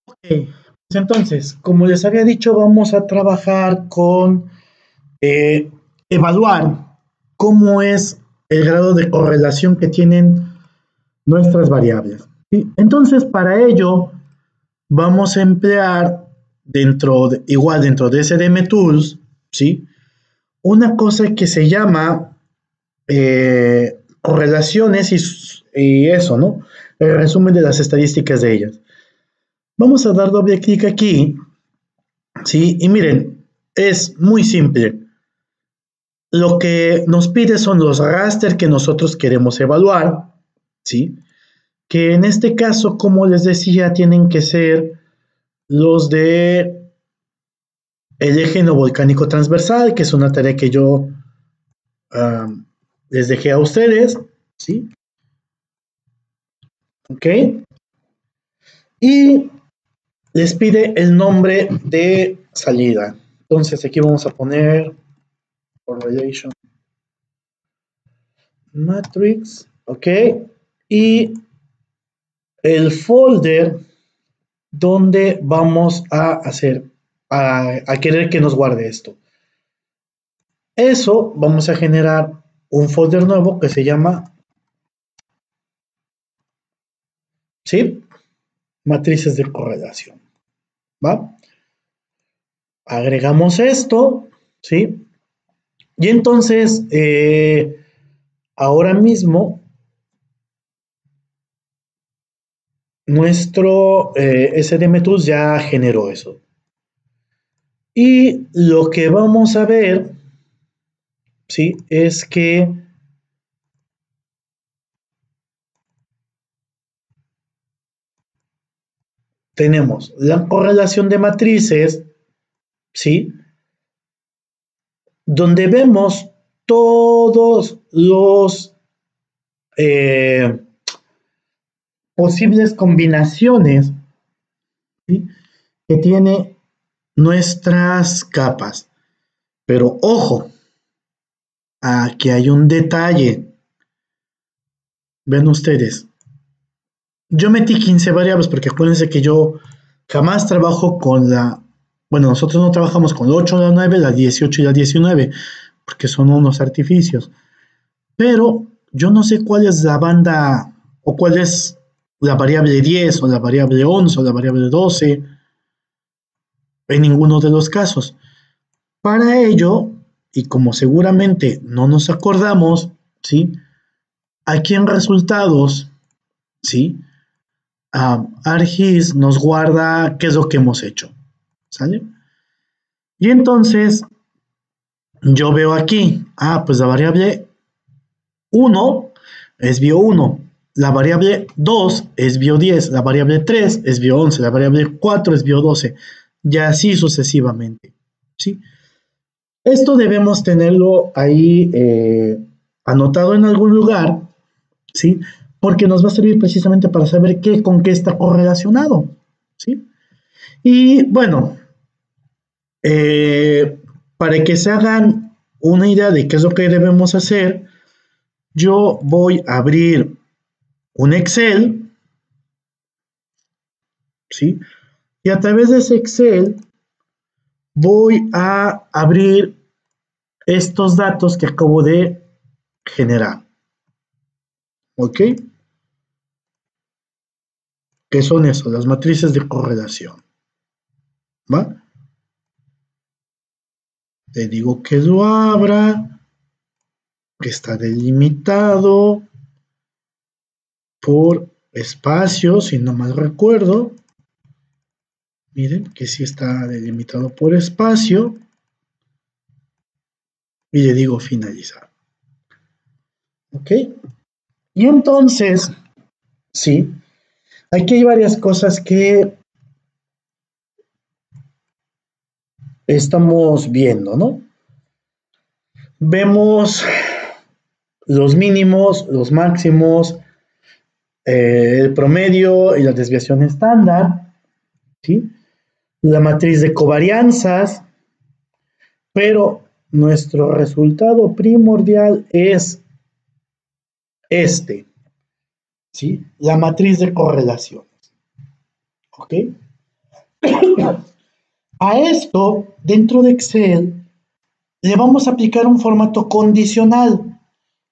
Ok, pues entonces, como les había dicho, vamos a trabajar con eh, evaluar cómo es el grado de correlación que tienen nuestras variables. ¿Sí? Entonces, para ello, vamos a emplear igual dentro de SDM Tools, ¿sí? Una cosa que se llama correlaciones y eso, ¿no? El resumen de las estadísticas de ellas. Vamos a dar doble clic aquí, ¿sí? Y miren, es muy simple. Lo que nos pide son los raster que nosotros queremos evaluar, ¿sí? Que en este caso, como les decía, tienen que ser los de el eje no volcánico transversal, que es una tarea que yo les dejé a ustedes, ¿sí? ¿Ok? Y les pide el nombre de salida. Entonces aquí vamos a poner correlation matrix, ¿ok? Y el folder donde vamos a hacer, a querer que nos guarde esto. Eso vamos a generar un folder nuevo que se llama, ¿sí? Matrices de correlación, ¿va? Agregamos esto, ¿sí? Y entonces, ahora mismo, nuestro SDM Tools ya generó eso. Y lo que vamos a ver, ¿sí? Es que tenemos la correlación de matrices, ¿sí? Donde vemos todos los eh, posibles combinaciones, ¿sí? Que tiene nuestras capas. Pero ojo, aquí hay un detalle. Ven ustedes, yo metí 15 variables porque acuérdense que yo jamás trabajo con bueno, nosotros no trabajamos con la 8, la 9, la 18 y la 19, porque son unos artificios. Pero yo no sé cuál es la banda o cuál es la variable 10 o la variable 11 o la variable 12 en ninguno de los casos. Para ello, y como seguramente no nos acordamos, ¿sí? Aquí en resultados, ¿sí? ArcGIS nos guarda qué es lo que hemos hecho, ¿sale? Y entonces yo veo aquí, pues la variable 1 es bio1, la variable 2 es bio10, la variable 3 es bio11, la variable 4 es bio12, y así sucesivamente, ¿sí? Esto debemos tenerlo ahí anotado en algún lugar, ¿sí? Porque nos va a servir precisamente para saber qué con qué está correlacionado, ¿sí? Y bueno, para que se hagan una idea de qué es lo que debemos hacer, yo voy a abrir un Excel, ¿sí? Y a través de ese Excel voy a abrir estos datos que acabo de generar, ¿ok? Que son eso, las matrices de correlación, ¿va? Le digo que lo abra, que está delimitado por espacio, si no mal recuerdo. Miren que sí está delimitado por espacio. Y le digo finalizar. ¿Ok? Y entonces, sí, aquí hay varias cosas que estamos viendo, ¿no? Vemos los mínimos, los máximos, el promedio y la desviación estándar, ¿sí? La matriz de covarianzas, pero nuestro resultado primordial es este, ¿sí? La matriz de correlaciones, ¿ok? A esto, dentro de Excel, le vamos a aplicar un formato condicional,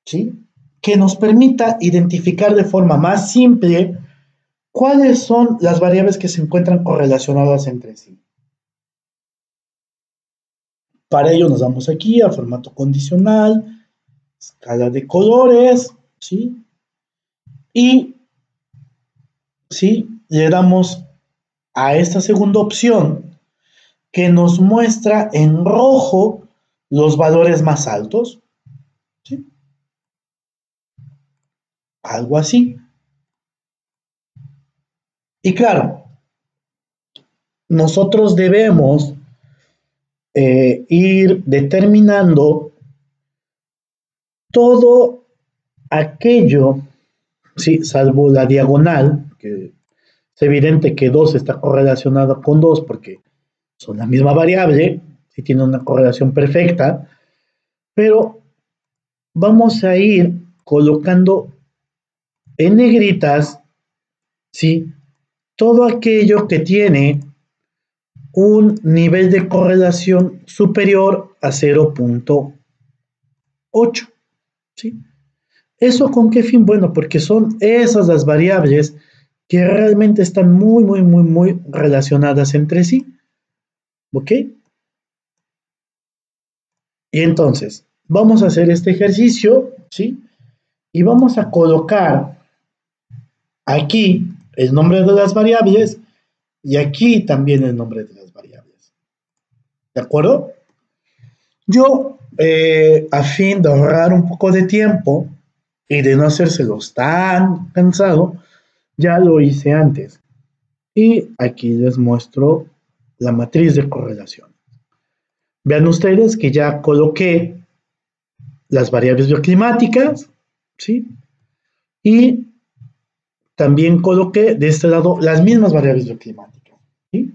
¿sí? Que nos permita identificar de forma más simple cuáles son las variables que se encuentran correlacionadas entre sí. Para ello nos vamos aquí a formato condicional, escala de colores, ¿sí? Y, ¿sí? Le damos a esta segunda opción que nos muestra en rojo los valores más altos, ¿sí? Algo así. Y claro, nosotros debemos ir determinando todo aquello, ¿sí? Salvo la diagonal, que es evidente que 2 está correlacionado con 2 porque son la misma variable, y tiene una correlación perfecta, pero vamos a ir colocando en negritas, ¿sí? Todo aquello que tiene un nivel de correlación superior a 0.8, ¿sí? ¿Eso con qué fin? Bueno, porque son esas las variables que realmente están muy, muy, muy, muy relacionadas entre sí, ¿ok? Y entonces, vamos a hacer este ejercicio, ¿sí? Y vamos a colocar aquí el nombre de las variables y aquí también el nombre de las variables, ¿de acuerdo? Yo, a fin de ahorrar un poco de tiempo y de no hacérselos tan cansado, ya lo hice antes. Y aquí les muestro la matriz de correlación. Vean ustedes que ya coloqué las variables bioclimáticas, ¿sí? Y también coloqué de este lado las mismas variables bioclimáticas, ¿sí?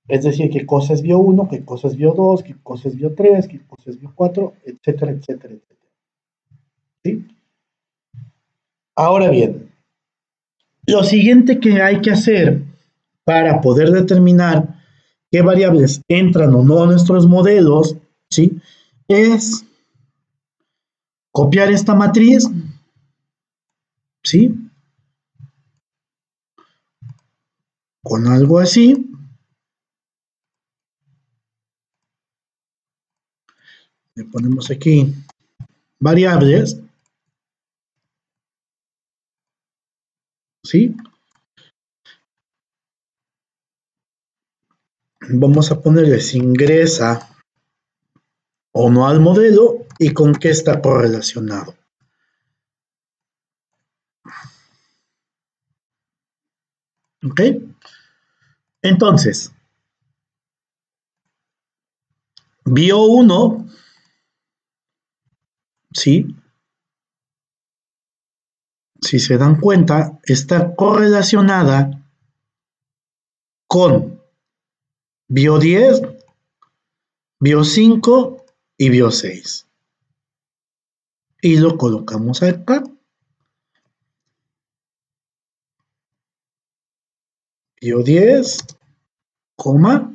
Es decir, qué cosas vio 1, qué cosas vio 2, qué cosas vio 3, qué cosas vio 4, etcétera, etcétera, etcétera, ¿sí? Ahora bien, lo siguiente que hay que hacer para poder determinar qué variables entran o no a nuestros modelos, ¿sí? Es copiar esta matriz, ¿sí? Con algo así. Le ponemos aquí variables, ¿sí? Vamos a ponerle si ingresa o no al modelo y con qué está correlacionado. ¿Ok? Entonces, bio 1, ¿sí? Si se dan cuenta, está correlacionada con bio 10, bio 5 y bio 6. Y lo colocamos acá. Bio 10, coma,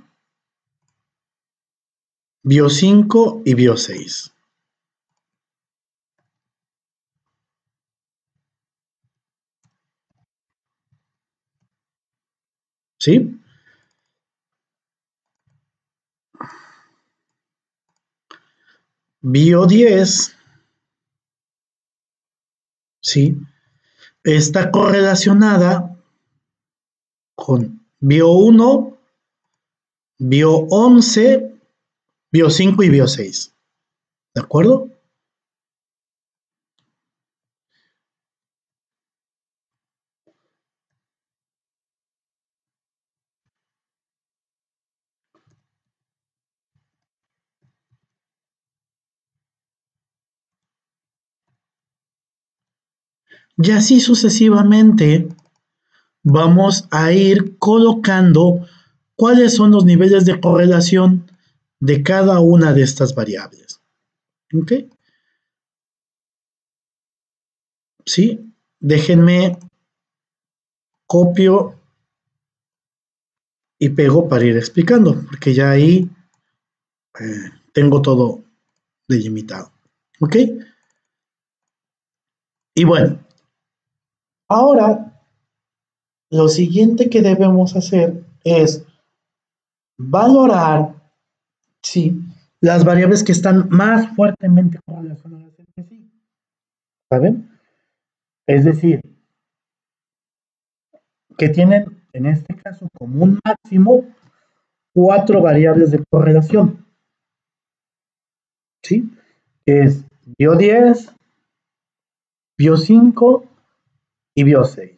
bio 5 y bio 6. ¿Sí? Bio 10, ¿sí? Está correlacionada con bio 1, bio 11, bio 5 y bio 6. ¿De acuerdo? Y así sucesivamente vamos a ir colocando cuáles son los niveles de correlación de cada una de estas variables. ¿Ok? ¿Sí? Déjenme copio y pego para ir explicando, porque ya ahí tengo todo delimitado. ¿Ok? Y bueno, ahora lo siguiente que debemos hacer es valorar, sí, las variables que están más fuertemente correlacionadas entre sí. ¿Saben? Es decir, que tienen en este caso como un máximo 4 variables de correlación. ¿Sí? Que es bio10, bio5 y bio6.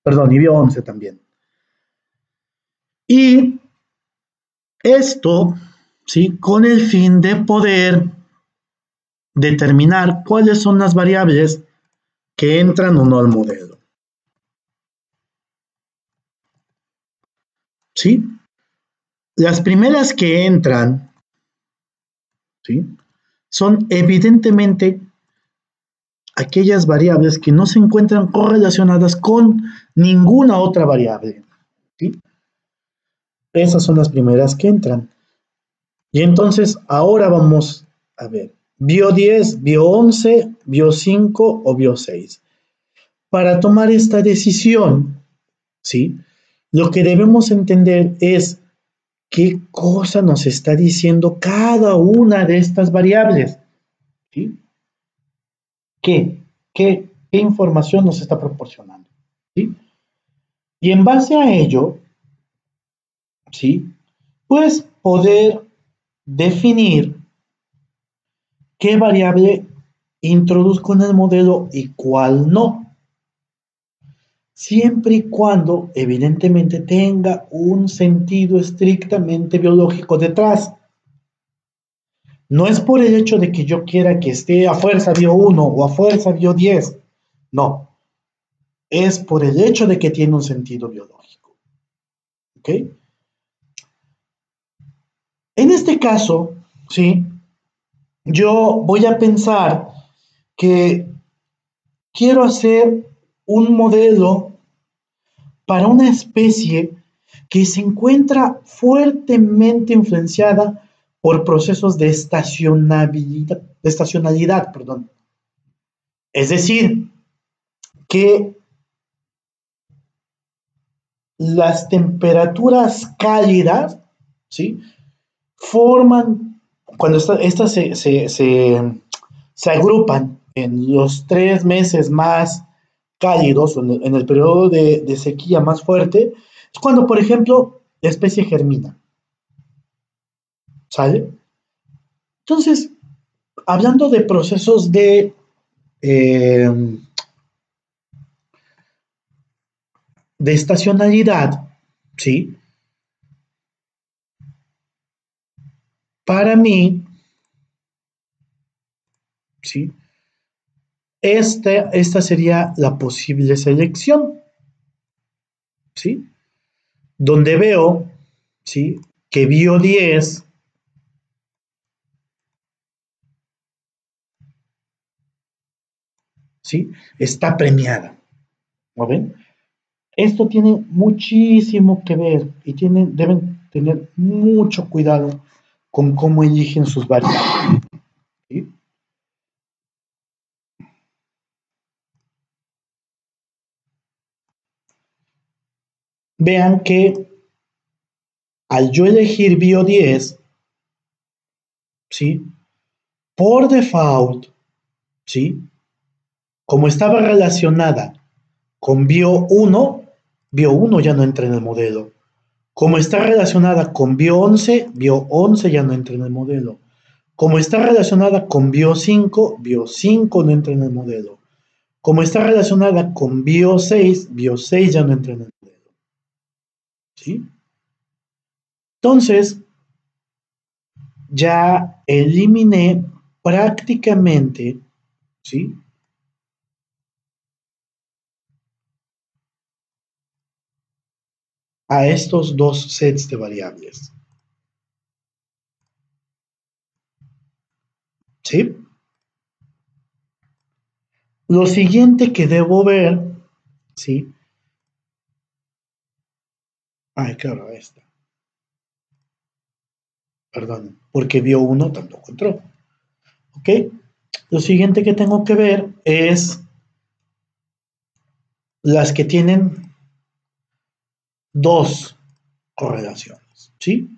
Perdón, y bio11 también. Y esto, ¿sí? Con el fin de poder determinar cuáles son las variables que entran o no al modelo. ¿Sí? Las primeras que entran, ¿sí? Son evidentemente aquellas variables que no se encuentran correlacionadas con ninguna otra variable. ¿Sí? Esas son las primeras que entran. Y entonces ahora vamos a ver, bio10, bio11, bio5 o bio6. Para tomar esta decisión, ¿sí? Lo que debemos entender es qué cosa nos está diciendo cada una de estas variables. ¿Sí? ¿Qué información nos está proporcionando? ¿Sí? Y en base a ello, ¿sí? Pues poder definir qué variable introduzco en el modelo y cuál no. Siempre y cuando, evidentemente, tenga un sentido estrictamente biológico detrás. No es por el hecho de que yo quiera que esté a fuerza bio 1 o a fuerza bio 10. No. Es por el hecho de que tiene un sentido biológico. ¿Ok? En este caso, ¿sí? Yo voy a pensar que quiero hacer un modelo para una especie que se encuentra fuertemente influenciada por procesos de estacionalidad, perdón. Es decir, que las temperaturas cálidas, ¿sí? Forman, cuando estas se agrupan en los 3 meses más cálidos, en el periodo de sequía más fuerte, es cuando, por ejemplo, la especie germina, ¿sale? Entonces, hablando de procesos eh, de estacionalidad, ¿sí? Para mí, ¿sí? Esta sería la posible selección, ¿sí? Donde veo, ¿sí? Que bio 10, ¿sí? Está premiada, ¿no ven? Esto tiene muchísimo que ver y deben tener mucho cuidado con cómo eligen sus variables, ¿sí? Vean que al yo elegir bio 10, ¿sí? Por default, ¿sí? Como estaba relacionada con bio 1 ya no entra en el modelo. Como está relacionada con bio 11 ya no entra en el modelo. Como está relacionada con bio 5 no entra en el modelo. Como está relacionada con bio 6 ya no entra en el modelo. ¿Sí? Entonces, ya eliminé prácticamente, ¿sí? A estos dos sets de variables. ¿Sí? Lo siguiente que debo ver, ¿sí? Ay, claro, esta. Perdón, porque vio uno tampoco entró. ¿Ok? Lo siguiente que tengo que ver es las que tienen dos correlaciones, ¿sí?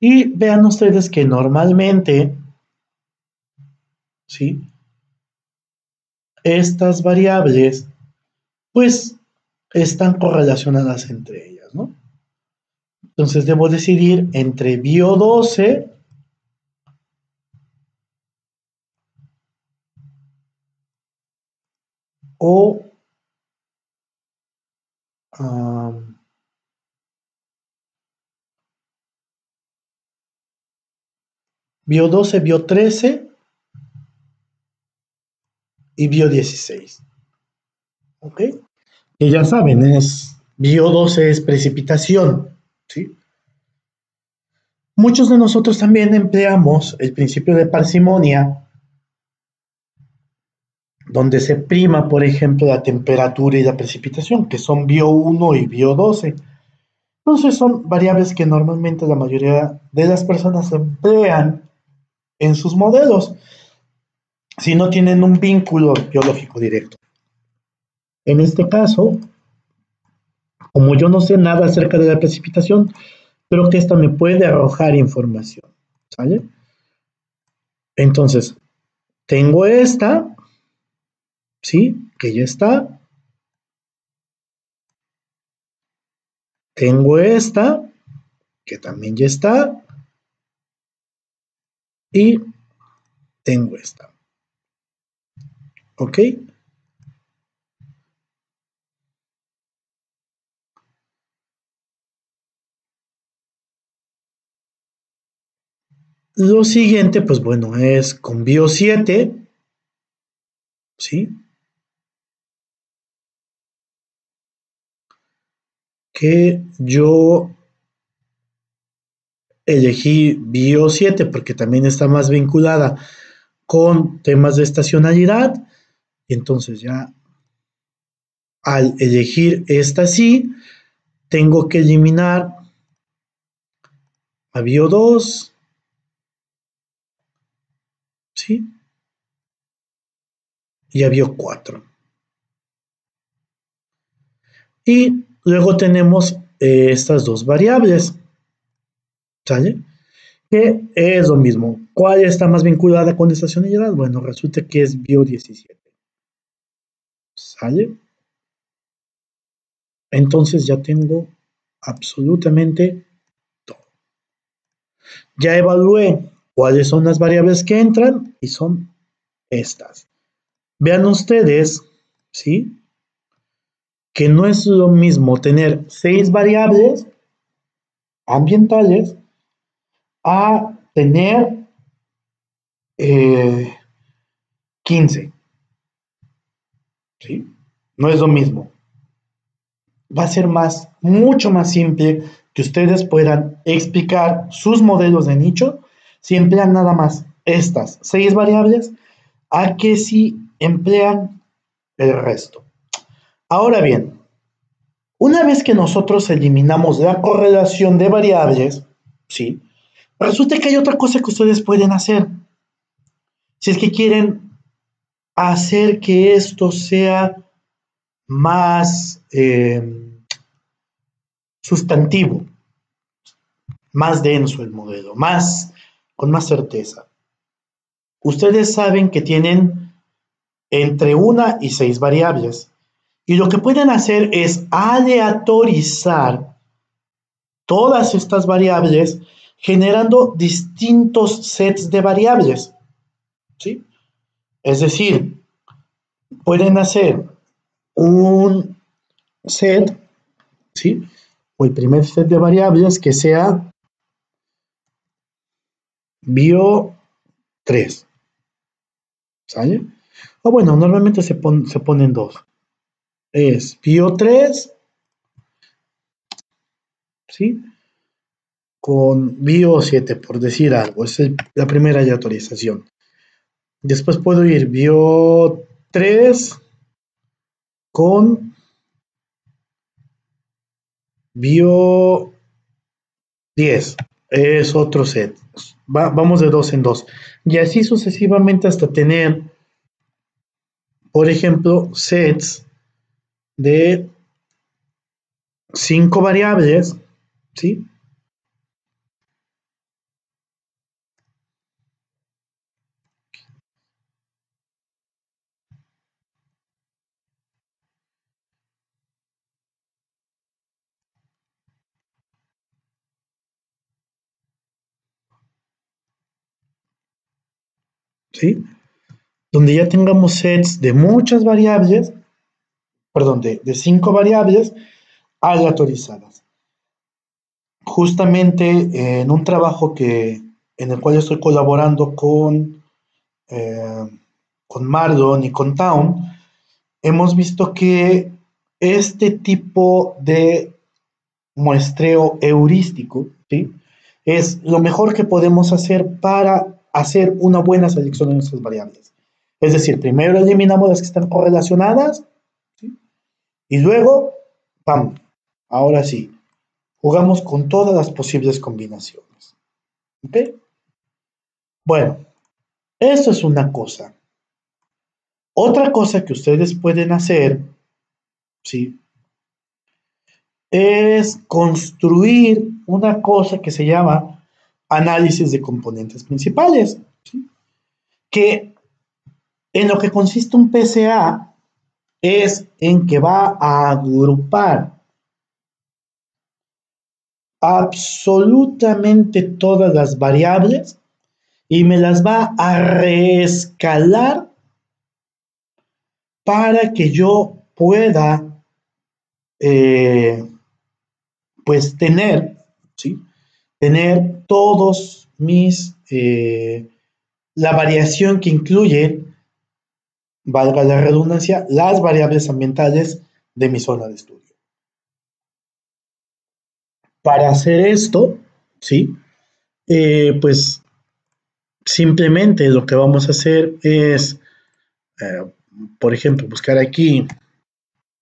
Y vean ustedes que normalmente, ¿sí? Estas variables, pues, están correlacionadas entre ellas, ¿no? Entonces debo decidir entre bio12 o bio12, bio13 y bio16. ¿Ok? Que ya saben, bio12 es precipitación, ¿sí? Muchos de nosotros también empleamos el principio de parsimonia, donde se prima, por ejemplo, la temperatura y la precipitación, que son bio1 y bio12. Entonces son variables que normalmente la mayoría de las personas emplean en sus modelos, si no tienen un vínculo biológico directo. En este caso, como yo no sé nada acerca de la precipitación, creo que esta me puede arrojar información, ¿sale? Entonces, tengo esta, ¿sí? Que ya está. Tengo esta, que también ya está. Y tengo esta, ¿ok? Lo siguiente, pues bueno, es con bio7, ¿sí? Que yo elegí bio7 porque también está más vinculada con temas de estacionalidad. Y entonces ya al elegir esta sí, tengo que eliminar a bio2, ¿sí? Y a bio4. Y luego tenemos estas dos variables, ¿sale? Que es lo mismo. ¿Cuál está más vinculada con estacionalidad? Bueno, resulta que es bio17. ¿Sale? Entonces ya tengo absolutamente todo. Ya evalué cuáles son las variables que entran y son estas. Vean ustedes, ¿sí? Que no es lo mismo tener 6 variables ambientales a tener 15, ¿sí? No es lo mismo. Va a ser mucho más simple que ustedes puedan explicar sus modelos de nicho si emplean nada más estas 6 variables a que si emplean el resto. Ahora bien, una vez que nosotros eliminamos la correlación de variables, ¿sí? Resulta que hay otra cosa que ustedes pueden hacer. Si es que quieren hacer que esto sea más sustantivo, más denso el modelo, con más certeza. Ustedes saben que tienen entre 1 y 6 variables. Y lo que pueden hacer es aleatorizar todas estas variables generando distintos sets de variables, ¿sí? Es decir, pueden hacer un set, ¿sí? O el primer set de variables que sea bio 3, ¿sale? O bueno, normalmente se ponen dos. Es bio 3, ¿sí? Con bio 7, por decir algo. Es la primera aleatorización. Después puedo ir bio 3 con Vio 10, es otro set. Vamos de dos en dos. Y así sucesivamente hasta tener, por ejemplo, sets de 5 variables, ¿sí? ¿Sí? Donde ya tengamos sets de muchas variables, perdón, de 5 variables aleatorizadas. Justamente en un trabajo en el cual estoy colaborando con Mardon y con Town, hemos visto que este tipo de muestreo heurístico, ¿sí? Es lo mejor que podemos hacer para hacer una buena selección de nuestras variables. Es decir, primero eliminamos las que están correlacionadas, ¿sí? Y luego, ¡pam! Ahora sí, jugamos con todas las posibles combinaciones. ¿Ok? Bueno, eso es una cosa. Otra cosa que ustedes pueden hacer, ¿sí? Es construir una cosa que se llama análisis de componentes principales, ¿sí? Que en lo que consiste un PCA es en que va a agrupar absolutamente todas las variables y me las va a reescalar para que yo pueda eh, pues ¿sí? Tener todos la variación que incluye, valga la redundancia, las variables ambientales de mi zona de estudio. Para hacer esto, ¿sí? Pues simplemente lo que vamos a hacer es, eh, por ejemplo, buscar aquí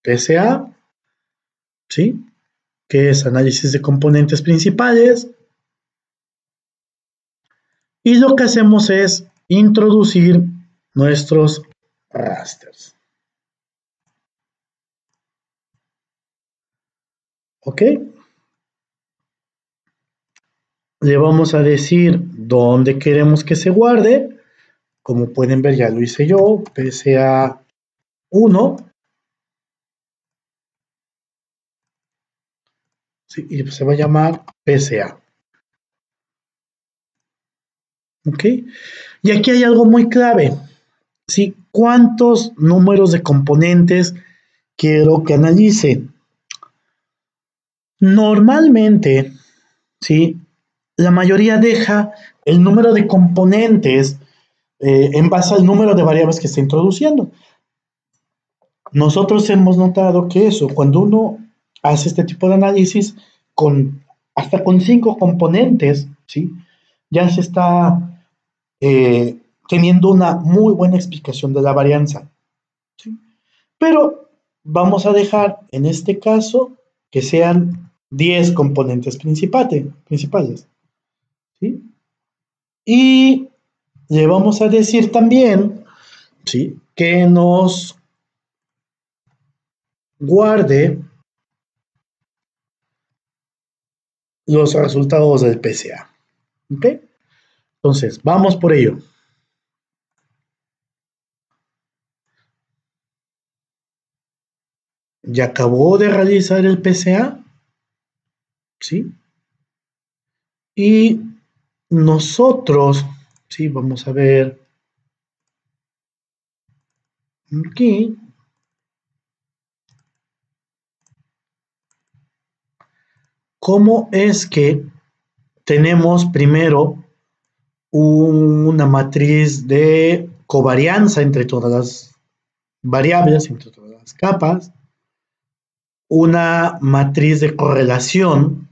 PSA, ¿sí? Que es análisis de componentes principales. Y lo que hacemos es introducir nuestros rasters. ¿Ok? Le vamos a decir dónde queremos que se guarde. Como pueden ver, ya lo hice yo, PSA 1. ¿Sí? Y se va a llamar PSA. ¿Ok? Y aquí hay algo muy clave. ¿Sí? ¿Cuántos números de componentes quiero que analice? Normalmente, ¿sí? La mayoría deja el número de componentes en base al número de variables que está introduciendo. Nosotros hemos notado que eso, cuando uno hace este tipo de análisis, hasta con 5 componentes, ¿sí? Ya se está teniendo una muy buena explicación de la varianza, ¿sí? Pero vamos a dejar en este caso que sean 10 componentes principales, ¿sí? Y le vamos a decir también, ¿sí? Que nos guarde los resultados del PCA. ¿Ok? Entonces, vamos por ello. Ya acabó de realizar el PCA, ¿sí? Y nosotros, ¿sí? Vamos a ver aquí. ¿Cómo es que tenemos primero una matriz de covarianza entre todas las variables, entre todas las capas, una matriz de correlación,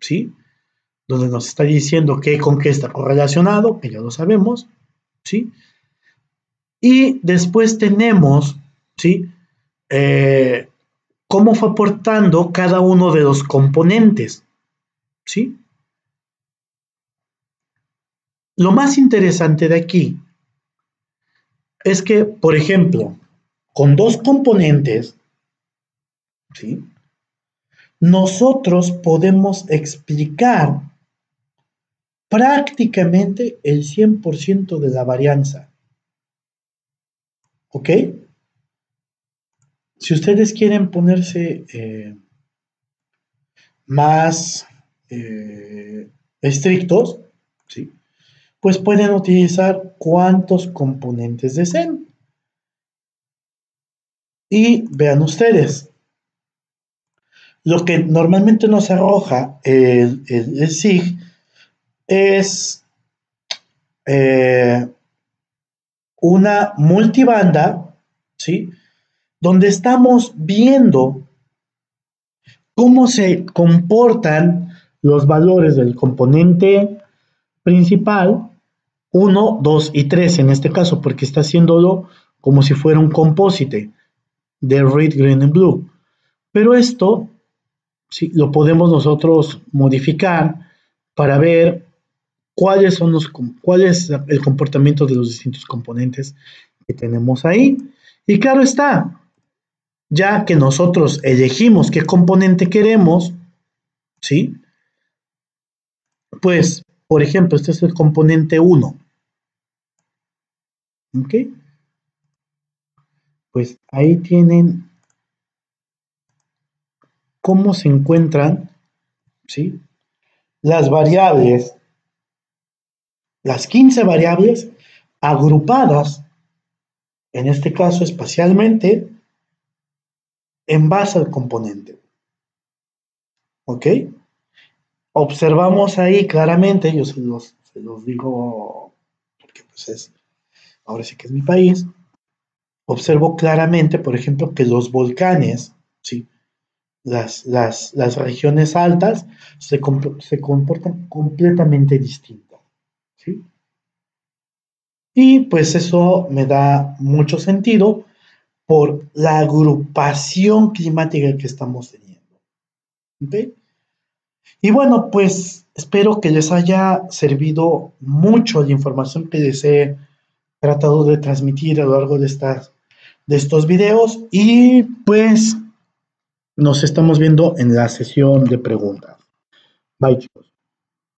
¿sí? Donde nos está diciendo que con qué está correlacionado, que ya lo sabemos, ¿sí? Y después tenemos, ¿sí? cómo fue aportando cada uno de los componentes, ¿sí? Lo más interesante de aquí es que, por ejemplo, con dos componentes, ¿sí? Nosotros podemos explicar prácticamente el 100% de la varianza, ¿ok? Si ustedes quieren ponerse más estrictos, ¿sí? Pues pueden utilizar cuántos componentes deseen. Y vean ustedes, lo que normalmente nos arroja el SIG es una multibanda, ¿sí? Donde estamos viendo cómo se comportan los valores del componente principal, 1, 2 y 3 en este caso, porque está haciéndolo como si fuera un compósite de red, green and blue. Pero esto sí, lo podemos nosotros modificar para ver cuál es el comportamiento de los distintos componentes que tenemos ahí. Y claro está, ya que nosotros elegimos qué componente queremos, ¿sí? Pues, por ejemplo, este es el componente 1, ¿ok? Pues ahí tienen cómo se encuentran, ¿sí? Las variables, las 15 variables agrupadas, en este caso espacialmente, en base al componente, ¿ok? Observamos ahí claramente, yo se los digo, porque pues ahora sí que es mi país, observo claramente, por ejemplo, que los volcanes, ¿sí? Las regiones altas se comportan completamente distintas, ¿sí? Y pues eso me da mucho sentido por la agrupación climática que estamos teniendo, ¿ok? Y bueno, pues espero que les haya servido mucho la información que les he tratado de transmitir a lo largo de estos videos y pues nos estamos viendo en la sesión de preguntas. Bye, chicos.